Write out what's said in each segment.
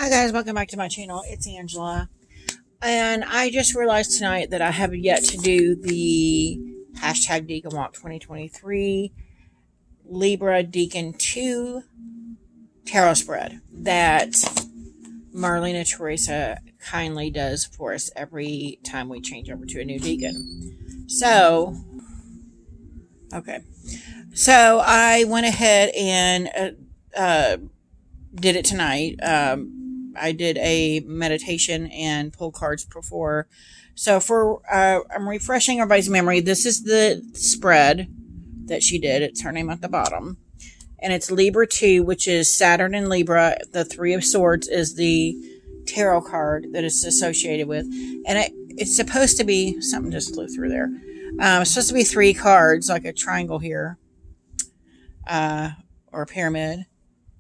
Hi guys, welcome back to my channel. It's Angela. And I just realized tonight that I have yet to do the hashtag Decan Walk 2023 Libra Decan 2 tarot spread that Marlena Teresa kindly does for us every time we change over to a new Decan. So I went ahead and did it tonight. I did a meditation and pull cards before. So I'm refreshing everybody's memory. This is the spread that she did. It's her name at the bottom. And it's Libra 2, which is Saturn and Libra. The Three of Swords is the tarot card that it's associated with. And it's supposed to be, something just flew through there. It's supposed to be 3 cards, like a triangle here. Or a pyramid.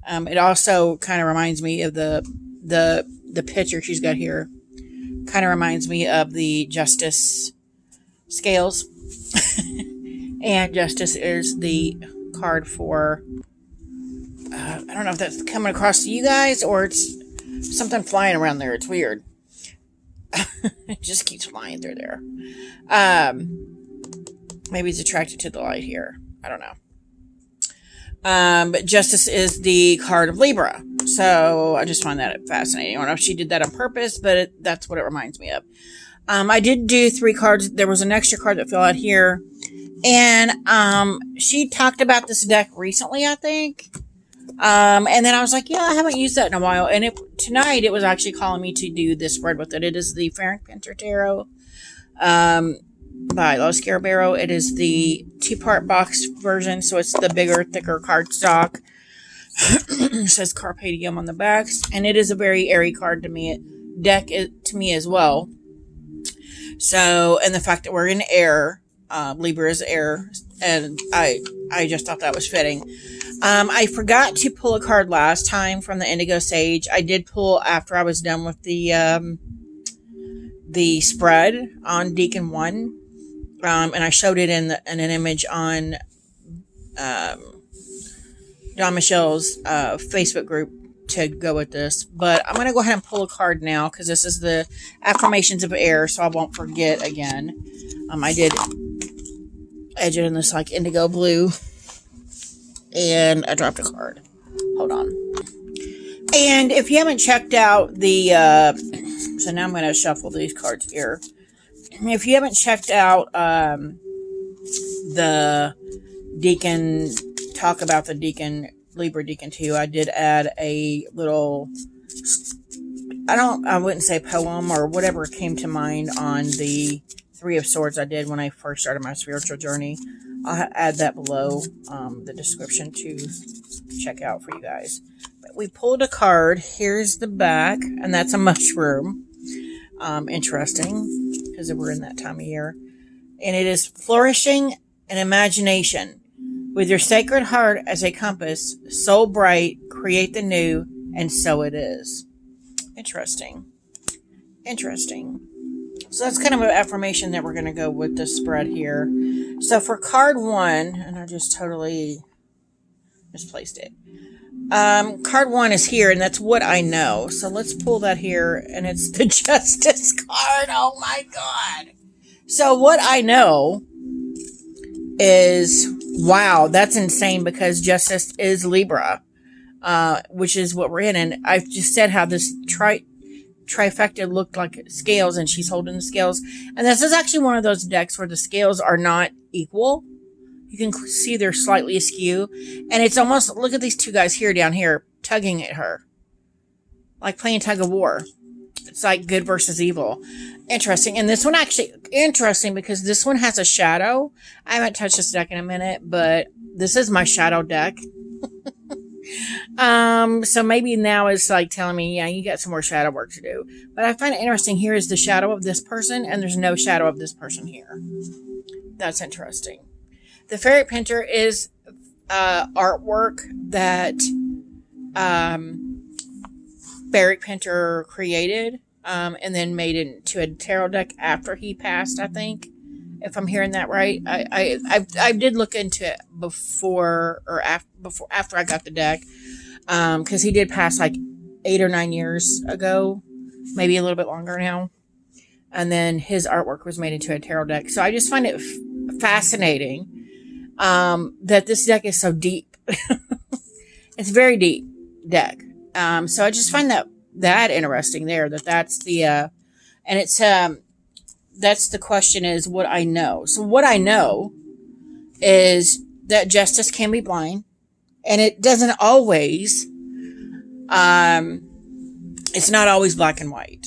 It also kind of reminds me of the picture she's got here. Kind of reminds me of the Justice scales. And Justice is the card for, I don't know if that's coming across to you guys or it's something flying around there. It's weird. It just keeps flying through there. Maybe it's attracted to the light here. I don't know. But Justice is the card of Libra. So I just find that fascinating. I don't know if she did that on purpose, but that's what it reminds me of. I did do 3 cards. There was an extra card that fell out here. And she talked about this deck recently, I think. And then I was like, yeah, I haven't used that in a while. And tonight it was actually calling me to do this spread with it. It is the Pinter Tarot. By Los Scarabero. It is the 2-part box version, so it's the bigger, thicker cardstock. It says Carpe Diem on the backs, and it is a very airy card to me. To me as well. So, and the fact that we're in air, Libra is air, and I just thought that was fitting. I forgot to pull a card last time from the Indigo Sage. I did pull after I was done with the spread on Decan 1. And I showed it in an image on Don Michelle's Facebook group to go with this. But I'm going to go ahead and pull a card now because this is the affirmations of air, so I won't forget again. I did edge it in this like indigo blue, and I dropped a card. Hold on. And if you haven't checked out the, so now I'm going to shuffle these cards here. If you haven't checked out the Decan, talk about the Decan, Libra Decan 2, I did add a little, I wouldn't say poem or whatever came to mind on the 3 of Swords I did when I first started my spiritual journey. I'll add that below the description to check out for you guys. But we pulled a card. Here's the back, and that's a mushroom. Interesting. Because we're in that time of year. And it is flourishing and imagination. With your sacred heart as a compass, so bright, create the new, and so it is. Interesting. Interesting. So that's kind of an affirmation that we're going to go with the spread here. So for card 1, and I just totally misplaced it. Card 1 is here, and that's what I know. So let's pull that here, and it's the Justice card. Oh my God. So what I know is, wow, that's insane because Justice is Libra, which is what we're in. And I've just said how this trifecta looked like scales, and she's holding the scales. And this is actually one of those decks where the scales are not equal. You can see they're slightly askew. And it's almost, look at these 2 guys here down here tugging at her. Like playing tug of war. It's like good versus evil. Interesting. And this one actually, interesting because this one has a shadow. I haven't touched this deck in a minute, but this is my shadow deck. So maybe now it's like telling me, yeah, you got some more shadow work to do. But I find it interesting. Here is the shadow of this person, and there's no shadow of this person here. That's interesting. The Fairy Pinter is artwork that Fairy Pinter created and then made it into a tarot deck after he passed, I think. If I'm hearing that right. I did look into it before I got the deck. Because he did pass like 8 or 9 years ago, maybe a little bit longer now. And then his artwork was made into a tarot deck. So I just find it fascinating that this deck is so deep. It's a very deep deck. So I just find that interesting there. That's the and it's that's the question is what I know. So what I know is that justice can be blind, and it doesn't always. It's not always black and white.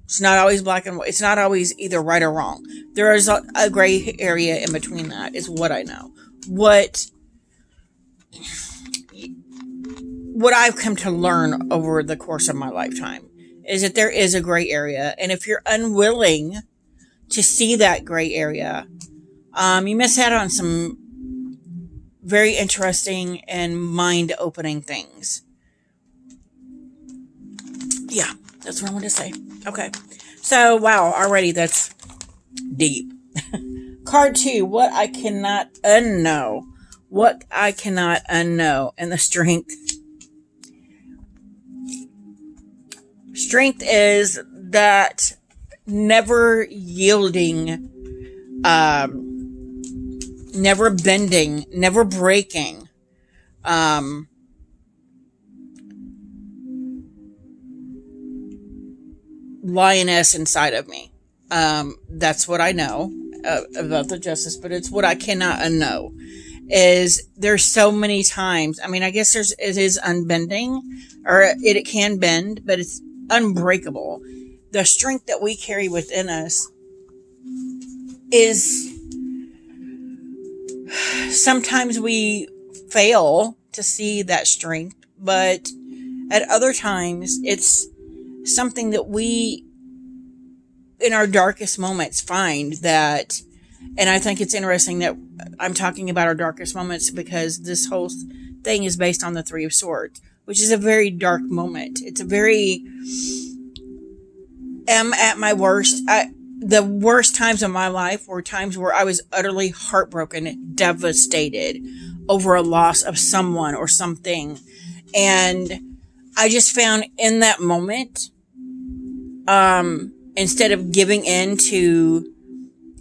It's not always black and white. It's not always either right or wrong. There is a gray area in between that, is what I know. What I've come to learn over the course of my lifetime is that there is a gray area. And if you're unwilling to see that gray area, you miss out on some very interesting and mind-opening things. Yeah, that's what I wanted to say. Okay. So, wow, already that's deep. Card 2, what I cannot unknow. What I cannot unknow. And the strength. Strength is that never yielding, never bending, never breaking, lioness inside of me. That's what I know about the justice, but it's what I cannot unknow. Is there's so many times. I mean, I guess it is unbending, or it can bend, but it's unbreakable. The strength that we carry within us is sometimes we fail to see that strength, but at other times it's something that we, in our darkest moments, find that, and I think it's interesting that I'm talking about our darkest moments because this whole thing is based on the Three of Swords, which is a very dark moment. It's a very, at my worst. The worst times of my life were times where I was utterly heartbroken, devastated over a loss of someone or something. And I just found in that moment, instead of giving in to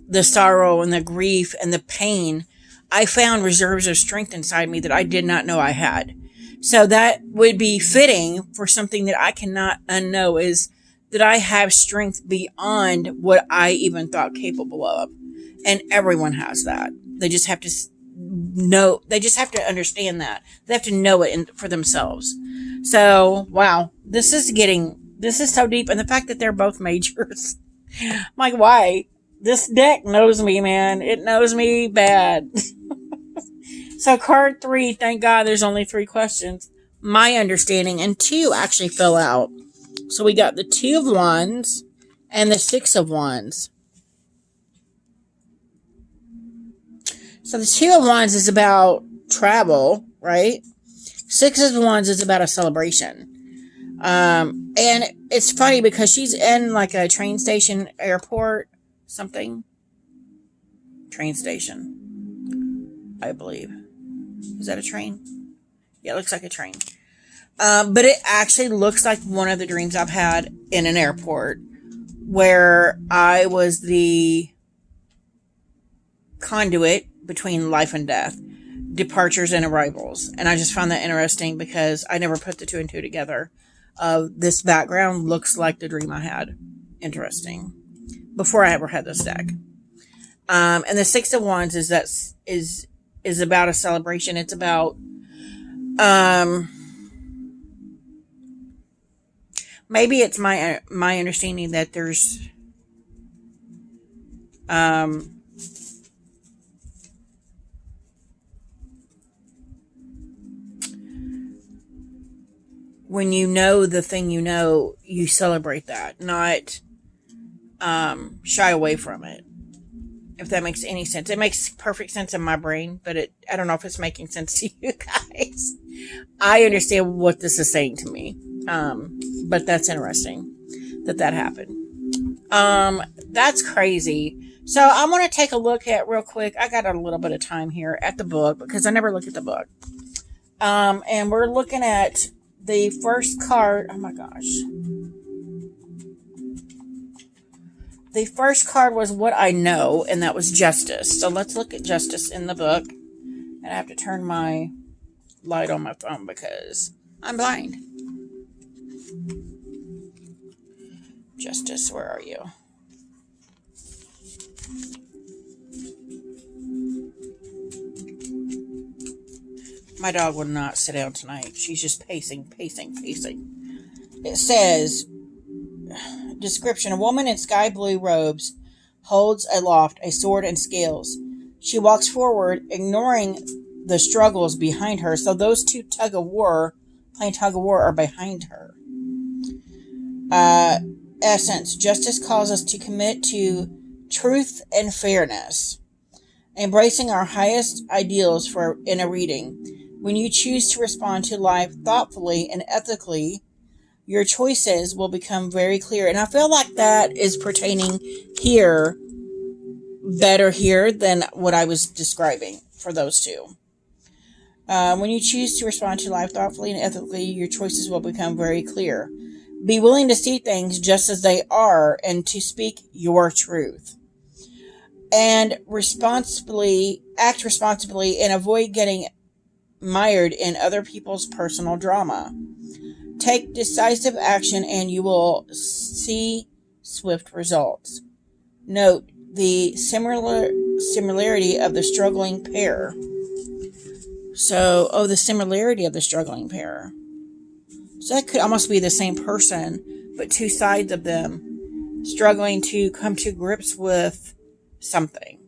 the sorrow and the grief and the pain, I found reserves of strength inside me that I did not know I had. So that would be fitting for something that I cannot unknow, is that I have strength beyond what I even thought capable of. And everyone has that. They just have to know, they just have to understand that. They have to know it for themselves. So, wow, this is so deep. And the fact that they're both majors. I'm like, why? This deck knows me, man. It knows me bad. So card 3, thank God there's only 3 questions. My understanding, and 2 actually fell out. So we got the 2 of Wands and the 6 of Wands. So the 2 of Wands is about travel, right? 6 of Wands is about a celebration. And it's funny because she's in like a train station, airport, something. Train station, I believe. Is that a train? Yeah, it looks like a train. But it actually looks like one of the dreams I've had in an airport, where I was the conduit between life and death, departures and arrivals. And I just found that interesting because I never put the 2 and 2 together. This background looks like the dream I had. Interesting. Before I ever had this deck. And the 6 of Wands is about a celebration. It's about, maybe it's my understanding that there's, when you know the thing you know, you celebrate that, not shy away from it. If that makes any sense. It makes perfect sense in my brain, but I don't know if it's making sense to you guys. I understand what this is saying to me. But that's interesting that happened. That's crazy. So I want to take a look at real quick. I got a little bit of time here at the book because I never look at the book. And we're looking at The first card, oh my gosh. The first card was what I know, and that was justice. So let's look at justice in the book. And I have to turn my light on my phone because I'm blind. Justice, where are you? My dog would not sit down tonight. She's just pacing. It says, description, a woman in sky blue robes holds aloft a sword and scales. She walks forward, ignoring the struggles behind her. So those two playing tug of war, are behind her. Essence, justice calls us to commit to truth and fairness, embracing our highest ideals in a reading. When you choose to respond to life thoughtfully and ethically, your choices will become very clear. And I feel like that is pertaining here, better here than what I was describing for those two. When you choose to respond to life thoughtfully and ethically, your choices will become very clear. Be willing to see things just as they are and to speak your truth. And act responsibly and avoid getting mired in other people's personal drama. Take decisive action and you will see swift results. Note the similarity of the struggling pair. So, the similarity of the struggling pair. So that could almost be the same person, but two sides of them struggling to come to grips with something.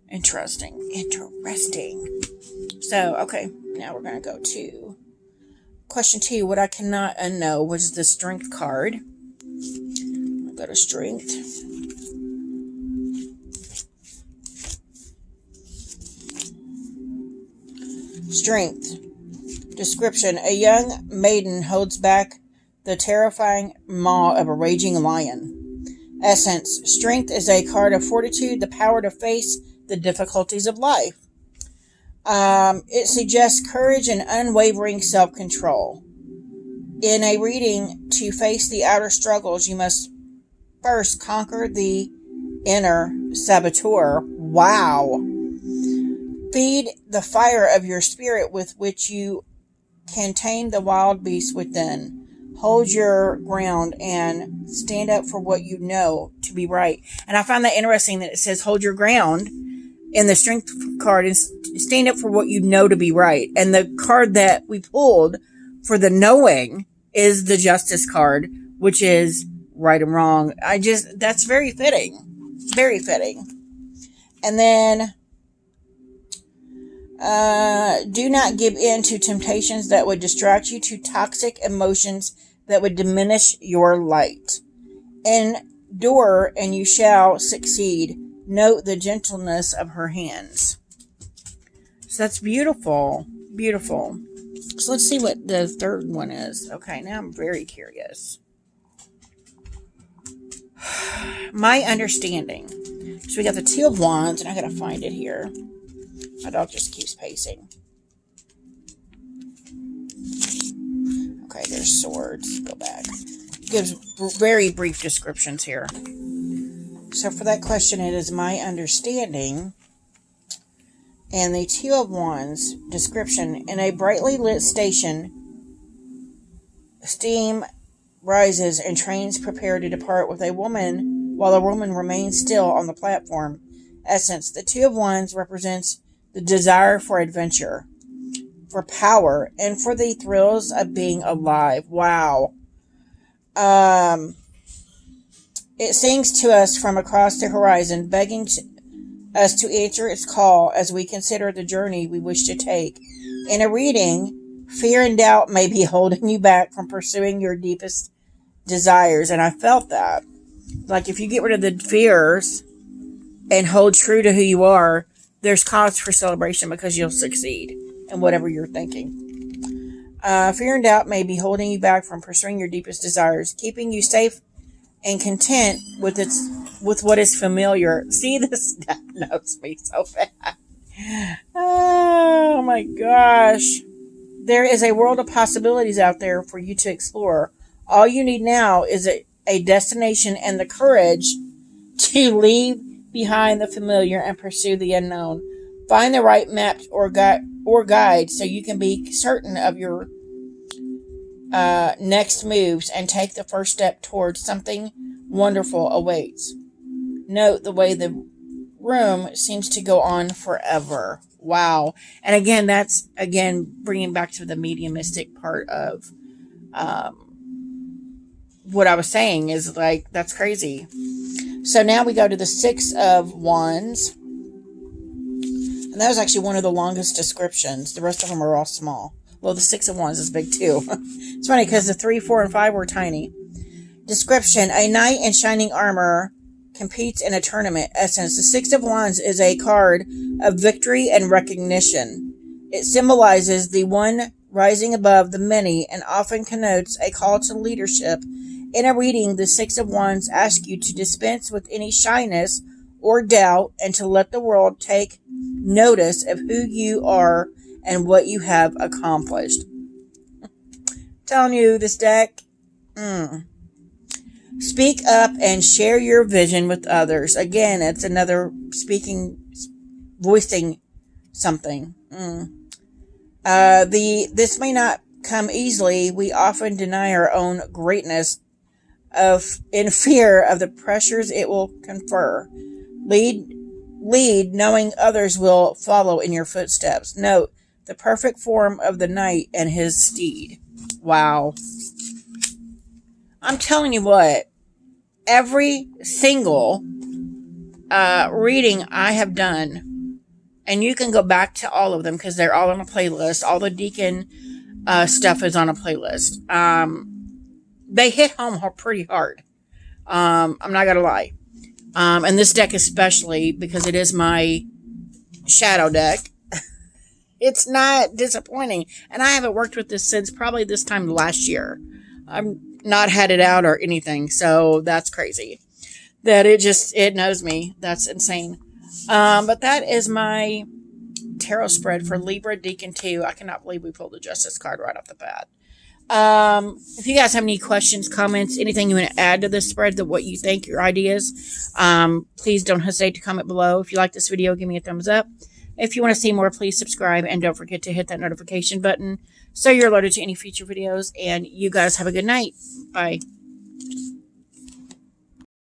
Interesting. So, okay, now we're going to go to question 2. What I cannot unknow, which is the strength card. I'm going to go to strength. Strength. Description. A young maiden holds back the terrifying maw of a raging lion. Essence. Strength is a card of fortitude, the power to face the difficulties of life. It suggests courage and unwavering self-control. In a reading, to face the outer struggles, you must first conquer the inner saboteur. Wow. Feed the fire of your spirit with which you can tame the wild beast within. Hold your ground and stand up for what you know to be right. And I find that interesting that it says hold your ground in the strength card and stand up for what you know to be right. And the card that we pulled for the knowing is the justice card, which is right and wrong. That's very fitting. Very fitting. And then, do not give in to temptations that would distract you, to toxic emotions that would diminish your light. Endure and you shall succeed. Note the gentleness of her hands. So that's beautiful. Beautiful. So let's see what the third one is. Okay, now I'm very curious. My understanding. So we got the Two of Wands, and I gotta find it here. My dog just keeps pacing. Okay, there's swords. Go back. Gives very brief descriptions here. So for that question, it is my understanding. And the Two of Wands description. In a brightly lit station, steam rises and trains prepare to depart with a woman, while a woman remains still on the platform. Essence. The Two of Wands represents the desire for adventure, for power, and for the thrills of being alive. Wow. It sings to us from across the horizon, begging us to answer its call as we consider the journey we wish to take. In a reading, fear and doubt may be holding you back from pursuing your deepest desires. And I felt that. Like if you get rid of the fears and hold true to who you are, there's cause for celebration because you'll succeed in whatever you're thinking. Fear and doubt may be holding you back from pursuing your deepest desires, keeping you safe and content with what is familiar. See, this knows me so bad. Oh my gosh. There is a world of possibilities out there for you to explore. All you need now is a destination and the courage to leave behind the familiar and pursue the unknown. Find the right map or guide so you can be certain of your next moves and take the first step towards something wonderful awaits. Note the way the room seems to go on forever. Wow. And again, that's bringing back to the mediumistic part of what I was saying is like, that's crazy. So now we go to the Six of Wands. And that was actually one of the longest descriptions. The rest of them are all small. Well, the Six of Wands is big too. It's funny because the 3, 4, and 5 were tiny. Description: a knight in shining armor competes in a tournament. Essence: the Six of Wands is a card of victory and recognition. It symbolizes the one rising above the many and often connotes a call to leadership. In a reading, the Six of Wands asks you to dispense with any shyness or doubt and to let the world take notice of who you are and what you have accomplished. Telling you, this deck, speak up and share your vision with others. Again, it's another voicing something. This may not come easily. We often deny our own greatness in fear of the pressures it will confer. Lead, knowing others will follow in your footsteps. Note the perfect form of the knight and his steed. Wow. I'm telling you what, every single reading I have done, and you can go back to all of them because they're all on a playlist. All the Decan stuff is on a playlist. They hit home pretty hard. I'm not going to lie. And this deck especially, because it is my shadow deck, it's not disappointing. And I haven't worked with this since probably this time last year. I've not had it out or anything. So that's crazy. That it knows me. That's insane. But that is my tarot spread for Libra Decan 2. I cannot believe we pulled the Justice card right off the bat. If you guys have any questions, comments, anything you want to add to this spread, what you think, your ideas, please don't hesitate to comment below. If you like this video, give me a thumbs up. If you want to see more, please subscribe and don't forget to hit that notification button so you're alerted to any future videos. And you guys have a good night. Bye.